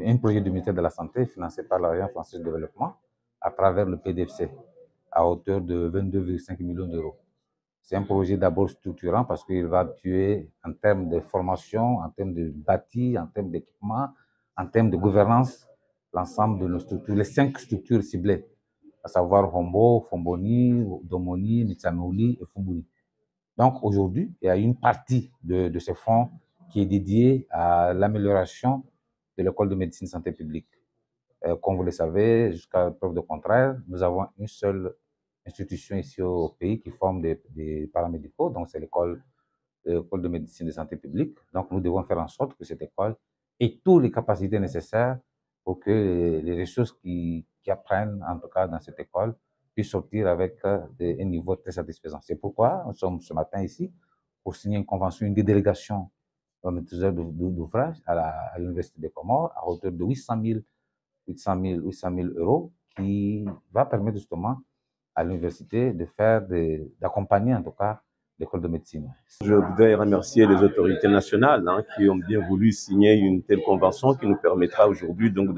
un projet du ministère de la Santé financé par l'Agence française de développement à travers le PDFC à hauteur de 22,5 millions d'euros. C'est un projet d'abord structurant parce qu'il va tuer en termes de formation, en termes de bâti, en termes d'équipement, en termes de gouvernance, l'ensemble de nos structures, les 5 structures ciblées, à savoir Hombo, Fomboni, Domoni, Mitsamouli et Fumbuli. Donc aujourd'hui, il y a une partie de ce fonds qui est dédiée à l'amélioration de l'école de médecine santé publique. Comme vous le savez, jusqu'à preuve de contraire, nous avons une seule institution ici au pays qui forme des paramédicaux, donc c'est l'école de médecine de santé publique. Donc nous devons faire en sorte que cette école ait toutes les capacités nécessaires pour que les ressources qui apprennent, en tout cas dans cette école, puissent sortir avec un niveau très satisfaisant. C'est pourquoi nous sommes ce matin ici pour signer une convention, une délégation d'un maîtriseur d'ouvrage à l'Université des Comores à hauteur de 800 000 euros qui va permettre justement à l'université d'accompagner en tout cas l'école de médecine. Je voudrais remercier les autorités nationales qui ont bien voulu signer une telle convention qui nous permettra aujourd'hui donc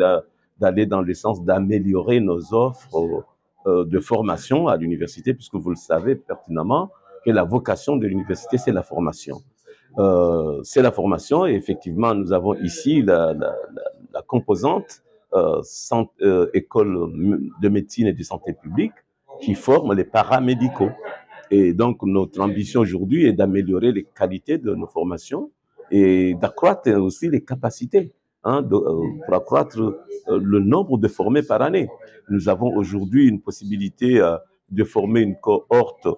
d'aller dans le sens d'améliorer nos offres de formation à l'université, puisque vous le savez pertinemment que la vocation de l'université, c'est la formation. C'est la formation et effectivement, nous avons ici la composante école de médecine et de santé publique qui forme les paramédicaux. Et donc, notre ambition aujourd'hui est d'améliorer les qualités de nos formations et d'accroître aussi les capacités pour accroître le nombre de formés par année. Nous avons aujourd'hui une possibilité de former une cohorte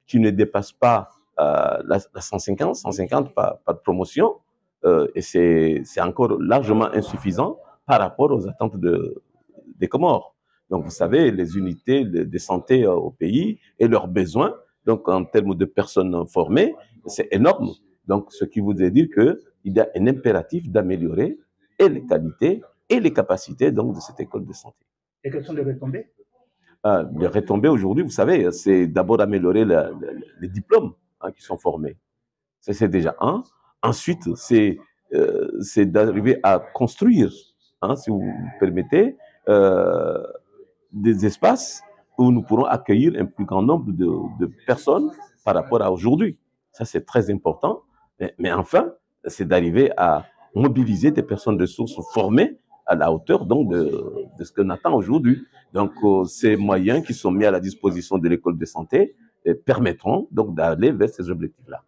qui ne dépasse pas la 150 pas de promotion, et c'est encore largement insuffisant par rapport aux attentes des Comores. Donc, vous savez, les unités de santé au pays et leurs besoins, donc en termes de personnes formées, c'est énorme. Donc, ce qui voudrait dire qu'il y a un impératif d'améliorer et les qualités et les capacités donc, de cette école de santé. Et quelles sont les retombées? Les retombées aujourd'hui, vous savez, c'est d'abord améliorer les diplômes qui sont formés. C'est déjà un. Ensuite, c'est d'arriver à construire, si vous me permettez, des espaces où nous pourrons accueillir un plus grand nombre de personnes par rapport à aujourd'hui. Ça, c'est très important. Mais enfin, c'est d'arriver à mobiliser des personnes de sources formées à la hauteur donc, de ce qu'on attend aujourd'hui. Donc, ces moyens qui sont mis à la disposition de l'école de santé permettront donc d'aller vers ces objectifs-là.